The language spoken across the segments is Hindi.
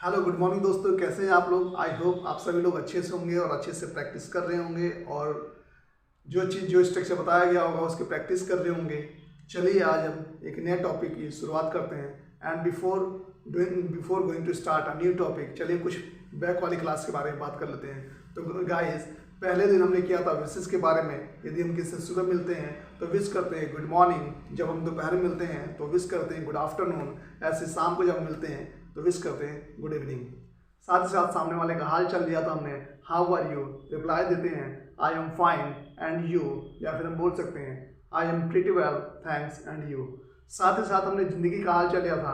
हेलो गुड मॉर्निंग दोस्तों, कैसे हैं आप लोग। आई होप आप सभी लोग अच्छे से होंगे और अच्छे से प्रैक्टिस कर रहे होंगे और जो चीज़ जो स्ट्रक्चर बताया गया होगा उसकी प्रैक्टिस कर रहे होंगे। चलिए आज हम एक नए टॉपिक की शुरुआत करते हैं and before going to start a new topic, चलिए कुछ बैक वाली क्लास के बारे में बात कर लेते हैं। तो गाइस, पहले दिन हमने किया था विशेष के बारे में। यदि हम किसी से सुबह मिलते हैं तो विश करते हैं गुड मॉर्निंग, जब हम दोपहर में मिलते हैं तो विश करते हैं गुड आफ्टरनून, ऐसे शाम को जब मिलते हैं तो विश करते हैं गुड इवनिंग। साथ ही साथ सामने वाले का हाल चल लिया था हमने, हाउ आर यू, रिप्लाई देते हैं I am fine and you, या फिर हम बोल सकते हैं I am pretty well thanks and you. साथ ही साथ हमने ज़िंदगी का हाल चल लिया था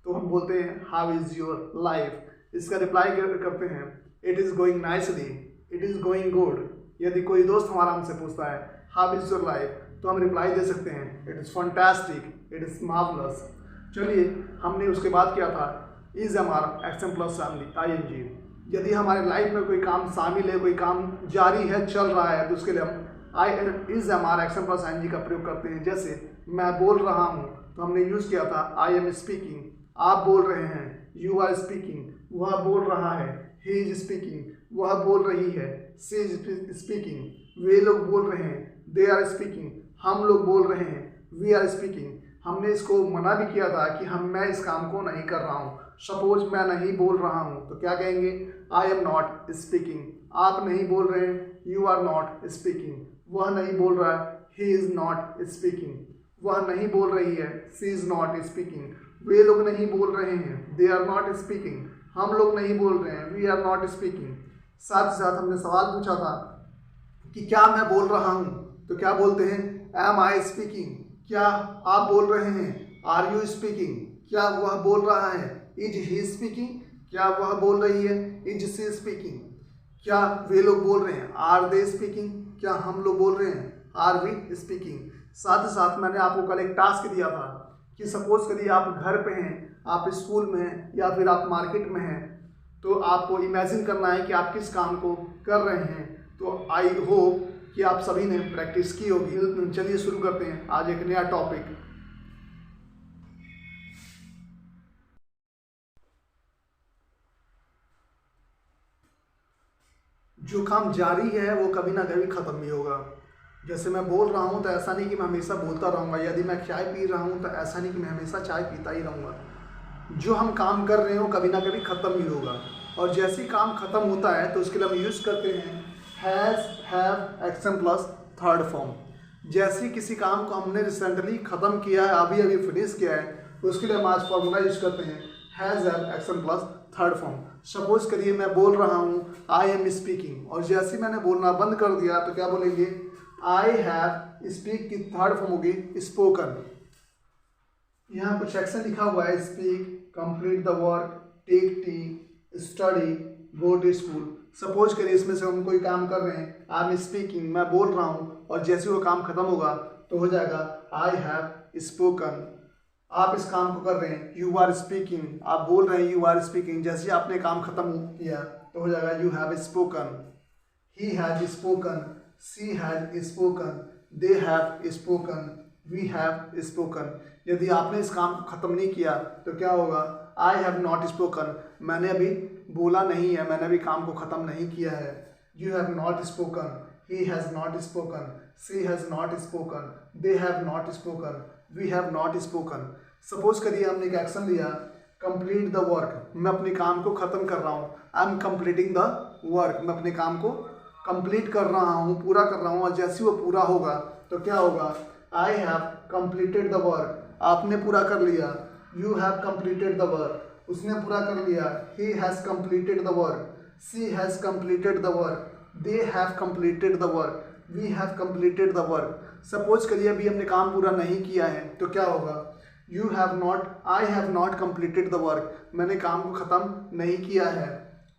तो हम बोलते हैं हाउ इज़ योर लाइफ। इसका रिप्लाई करते हैं it is going nicely, it is going good. यदि कोई दोस्त हमारा हमसे पूछता है हाउ इज़ योर लाइफ तो हम रिप्लाई दे सकते हैं it is fantastic, it is marvellous. चलिए, हमने उसके बाद किया था इज हमारा एक्शन प्लस ING। यदि हमारे लाइफ में कोई काम शामिल है, कोई काम जारी है, चल रहा है, तो उसके लिए हम इज हमारा एक्शन प्लस ING का प्रयोग करते हैं। जैसे मैं बोल रहा हूँ तो हमने यूज़ किया था आई एम स्पीकिंग, आप बोल रहे हैं, यू आर स्पीकिंग, वह बोल रहा है, ही इज स्पीकिंग, वह बोल रही है, सी इज स्पीकिंग, वे लोग बोल रहे हैं, दे आर स्पीकिंग, हम लोग बोल रहे हैं, वी आर स्पीकिंग। हमने इसको मना भी किया था कि मैं इस काम को नहीं कर रहा हूँ। सपोज मैं नहीं बोल रहा हूँ तो क्या कहेंगे, आई एम नॉट स्पीकिंग। आप नहीं बोल रहे हैं, यू आर नॉट स्पीकिंग। वह नहीं बोल रहा है, ही इज़ नॉट स्पीकिंग। वह नहीं बोल रही है, सी इज़ नॉट स्पीकिंग। वे लोग नहीं बोल रहे हैं, दे आर नॉट स्पीकिंग। हम लोग नहीं बोल रहे हैं, वी आर नॉट स्पीकिंग। साथ ही साथ हमने सवाल पूछा था कि क्या मैं बोल रहा हूँ, तो क्या बोलते हैं एम आई स्पीकिंग। क्या आप बोल रहे हैं, आर यू स्पीकिंग। क्या वह बोल रहा है, इज ही स्पीकिंग। क्या वह बोल रही है, इज सी स्पीकिंग। क्या वे लोग बोल रहे हैं, आर दे स्पीकिंग। क्या हम लोग बोल रहे हैं, आर वी स्पीकिंग। साथ ही साथ मैंने आपको कल एक टास्क दिया था कि सपोज करिए आप घर पे हैं, आप स्कूल में हैं या फिर आप मार्केट में हैं, तो आपको इमेजिन करना है कि आप किस काम को कर रहे हैं। तो आई होप कि आप सभी ने प्रैक्टिस की होगी। चलिए शुरू करते हैं आज एक नया टॉपिक। जो काम जारी है वो कभी ना कभी ख़त्म भी होगा। जैसे मैं बोल रहा हूँ तो ऐसा नहीं कि मैं हमेशा बोलता रहूँगा। यदि मैं चाय पी रहा हूँ तो ऐसा नहीं कि मैं हमेशा चाय पीता ही रहूँगा। जो हम काम कर रहे हो कभी ना कभी ख़त्म भी होगा। और जैसे ही काम ख़त्म होता है तो उसके लिए हम यूज़ करते हैं has, have, action plus third form. जैसे ही किसी काम को हमने रिसेंटली ख़त्म किया है, अभी अभी फिनिश किया है, तो उसके लिए हम आज फॉर्मूला यूज़ करते हैं has, have, action plus third form. Suppose करिए मैं बोल रहा हूँ आई एम स्पीकिंग, और जैसे ही मैंने बोलना बंद कर दिया तो क्या बोलेंगे, आई हैव स्पीक की थर्ड फॉर्म होगी स्पोकन। यहाँ कुछ एक्शन लिखा हुआ है, speak, complete the work, take tea, study, go to school. Suppose करिए इसमें से हम कोई काम कर रहे हैं, आई एम स्पीकिंग, मैं बोल रहा हूँ, और जैसे वो काम खत्म होगा तो हो जाएगा आई हैव स्पोकन। आप इस काम को कर रहे हैं, यू आर स्पीकिंग, आप बोल रहे हैं, यू आर स्पीकिंग। जैसे ही आपने काम खत्म किया तो हो जाएगा you have spoken, he has spoken, she has spoken, they have spoken, we have spoken. यदि आपने इस काम को ख़त्म नहीं किया तो क्या होगा, आई हैव नॉट स्पोकन, मैंने अभी बोला नहीं है, मैंने अभी काम को ख़त्म नहीं किया है। You have not spoken, he has not spoken, she has not spoken, they have not spoken, we have not spoken. Suppose करिए हमने एक एक्शन लिया कंप्लीट द वर्क, मैं अपने काम को ख़त्म कर रहा हूँ, I am completing the work, मैं अपने काम को कंप्लीट कर रहा हूँ, पूरा कर रहा हूँ। और जैसे वो पूरा होगा तो क्या होगा, I have completed the work, आपने पूरा कर लिया, you have completed the work, उसने पूरा कर लिया, he has completed the work, she has completed the work, they have completed the work, we have completed the work. Suppose करिए अभी हमने काम पूरा नहीं किया है तो क्या होगा, you have not, I have not completed the work, मैंने काम को ख़त्म नहीं किया है।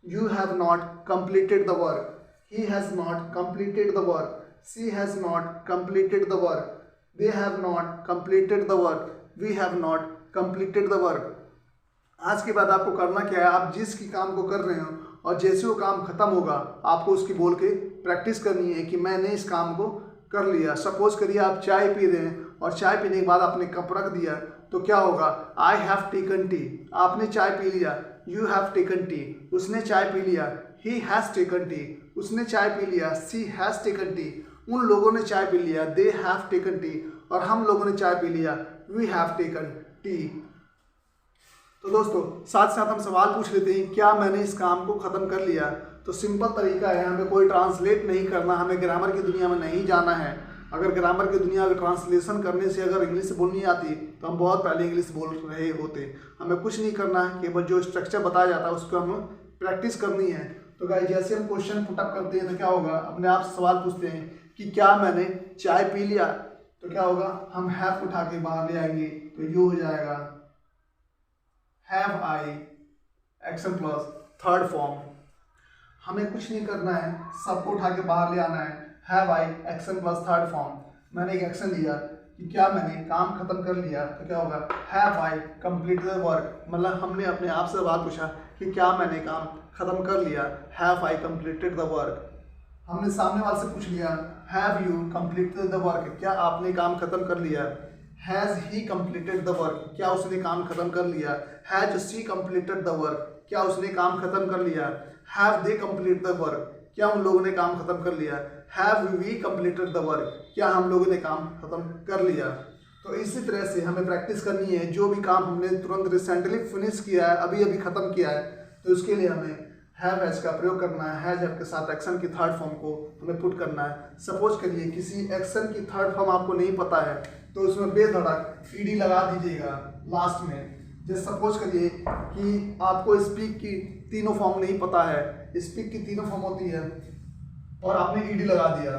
You have not completed the work, he has not completed the work, she has not completed the work, they have not completed the work, we have not completed the work। आज के बाद आपको करना क्या है, आप जिस की काम को कर रहे हो और जैसे वो काम खत्म होगा आपको उसकी बोल के प्रैक्टिस करनी है कि मैंने इस काम को कर लिया। सपोज करिए आप चाय पी रहे हैं और चाय पीने के बाद आपने कप रख दिया तो क्या होगा, आई हैव टेकन टी, आपने चाय पी लिया, यू हैव टेकन टी, उसने चाय पी लिया, ही हैज़ टेकन टी, उसने चाय पी लिया, सी हैज़ टेकन टी, उन लोगों ने चाय पी लिया, दे हैव टेकन टी, और हम लोगों ने चाय पी लिया, वी हैव टेकन टी। तो दोस्तों साथ साथ हम सवाल पूछ लेते हैं, क्या मैंने इस काम को ख़त्म कर लिया। तो सिंपल तरीका है, हमें कोई ट्रांसलेट नहीं करना, हमें ग्रामर की दुनिया में नहीं जाना है। अगर ग्रामर की दुनिया में ट्रांसलेशन करने से अगर इंग्लिश बोलनी आती तो हम बहुत पहले इंग्लिश बोल रहे होते। हमें कुछ नहीं करना है, केवल जो स्ट्रक्चर बताया जाता है उसको हमें प्रैक्टिस करनी है। तो गाइस जैसे हम क्वेश्चन पुटअप करते हैं तो क्या होगा, अपने आप से सवाल पूछते हैं कि क्या मैंने चाय पी लिया, तो क्या होगा, हम हैव उठा के बाहर ले आएंगे, तो ये हो जाएगा have I action plus third form. हमें कुछ नहीं करना है, सबको उठा के बाहर ले आना है, have I action plus third form. मैंने एक एक्शन लिया कि क्या मैंने काम खत्म कर लिया, तो क्या होगा, have I completed the work. मतलब हमने अपने आप से सवाल पूछा कि क्या मैंने काम खत्म कर लिया, have I completed the work. हमने सामने वाले से पूछ लिया, have you completed the work, क्या आपने काम खत्म कर लिया, has he completed the work, क्या उसने काम खत्म कर लिया, has she completed the work, क्या उसने काम खत्म कर लिया, have they complete the work, क्या उन लोगों ने काम खत्म कर लिया, have we completed the work, क्या हम लोगों ने काम खत्म कर लिया। तो इसी तरह से हमें प्रैक्टिस करनी है, जो भी काम हमने तुरंत रिसेंटली फिनिश किया है, अभी अभी खत्म किया है, तो उसके लिए हमें हैव हैज का प्रयोग करना है। हैज हैव के साथ एक्शन की थर्ड फॉर्म को हमें पुट करना है। सपोज करिए किसी एक्शन की थर्ड फॉर्म आपको नहीं पता है तो उसमें बेधड़क ईडी लगा दीजिएगा लास्ट में। जैसे सपोज करिए कि आपको स्पीक की तीनों फॉर्म नहीं पता है, स्पीक की तीनों फॉर्म होती है और आपने ईडी लगा दिया,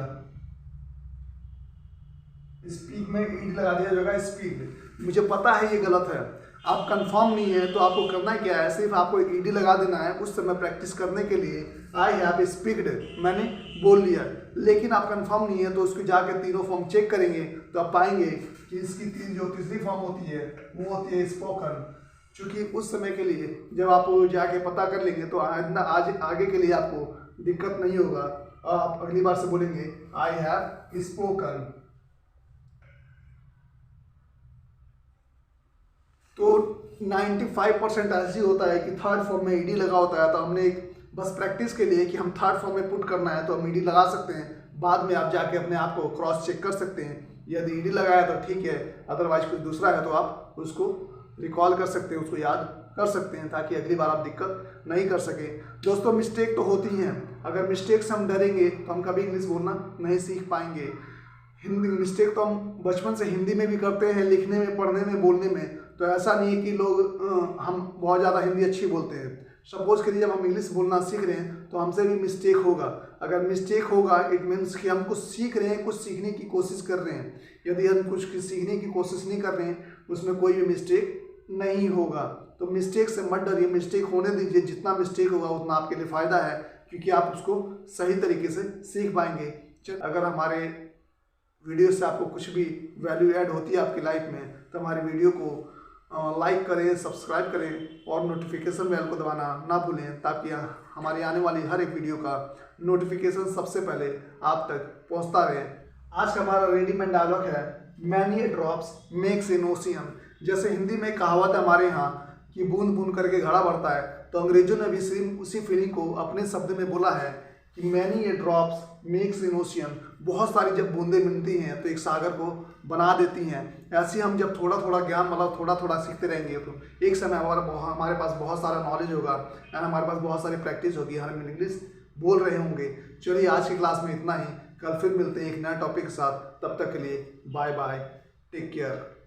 स्पीक में ईडी लगा दिया जगह स्पीक। मुझे पता है ये गलत है, आप कंफर्म नहीं है तो आपको करना क्या है, सिर्फ आपको ईडी लगा देना है। उस समय प्रैक्टिस करने के लिए आई हैव स्पीक्ड, मैंने बोल लिया, लेकिन आप कंफर्म नहीं है तो उसको जाके तीनों फॉर्म चेक करेंगे तो आप पाएंगे कि इसकी जो तीसरी फॉर्म होती है वो होती है स्पोकन। चूँकि उस समय के लिए जब आप जाके पता कर लेंगे तो आज आगे के लिए आपको दिक्कत नहीं होगा, आप अगली बार से बोलेंगे आई हैव स्पोकन। तो 95% ऐसे होता है कि थर्ड फॉर्म में ईडी लगा होता है, तो हमने एक बस प्रैक्टिस के लिए कि हम थर्ड फॉर्म में पुट करना है तो हम ईडी लगा सकते हैं। बाद में आप जाके अपने आप को क्रॉस चेक कर सकते हैं, यदि ईडी लगाया तो ठीक है, अदरवाइज कुछ दूसरा है तो आप उसको रिकॉल कर सकते हैं, उसको याद कर सकते हैं, ताकि अगली बार आप दिक्कत नहीं कर सके। दोस्तों मिस्टेक तो होती हैं, अगर मिस्टेक से हम डरेंगे तो हम कभी इंग्लिश बोलना नहीं सीख पाएंगे। हिंदी मिस्टेक तो हम बचपन से हिंदी में भी करते हैं, लिखने में, पढ़ने में, बोलने में। तो ऐसा नहीं है कि लोग हम बहुत ज़्यादा हिंदी अच्छी बोलते हैं। सपोज करिए जब हम इंग्लिश बोलना सीख रहे हैं तो हमसे भी मिस्टेक होगा। अगर मिस्टेक होगा इट मीन्स कि हम कुछ सीख रहे हैं, कुछ सीखने की कोशिश कर रहे हैं। यदि हम कुछ सीखने की कोशिश नहीं कर रहे हैं उसमें कोई भी मिस्टेक नहीं होगा। तो मिस्टेक से मत डरिए, मिस्टेक होने दीजिए, जितना मिस्टेक होगा उतना आपके लिए फ़ायदा है, क्योंकि आप उसको सही तरीके से सीख पाएंगे। अगर हमारे वीडियो से आपको कुछ भी वैल्यू ऐड होती है आपकी लाइफ में तो हमारी वीडियो को लाइक करें, सब्सक्राइब करें और नोटिफिकेशन बेल को दबाना ना भूलें, ताकि हमारी आने वाली हर एक वीडियो का नोटिफिकेशन सबसे पहले आप तक पहुंचता रहे। आज का हमारा रेडीमेड डायलॉग है, many drops makes an ocean. जैसे हिंदी में कहावत है हमारे यहाँ कि बूंद बूंद करके घड़ा बढ़ता है, तो अंग्रेजों ने भी उसी फीलिंग को अपने शब्द में बोला है कि many a drops makes an ocean. बहुत सारी जब बूंदें मिलती हैं तो एक सागर को बना देती हैं। ऐसे हम जब थोड़ा थोड़ा ज्ञान मतलब थोड़ा थोड़ा सीखते रहेंगे तो एक समय हमारे पास बहुत सारा नॉलेज होगा एंड हमारे पास बहुत सारी प्रैक्टिस होगी, हम इंग्लिश बोल रहे होंगे। चलिए आज की क्लास में इतना ही, कल फिर मिलते हैं एक नया टॉपिक के साथ। तब तक के लिए बाय बाय, टेक केयर।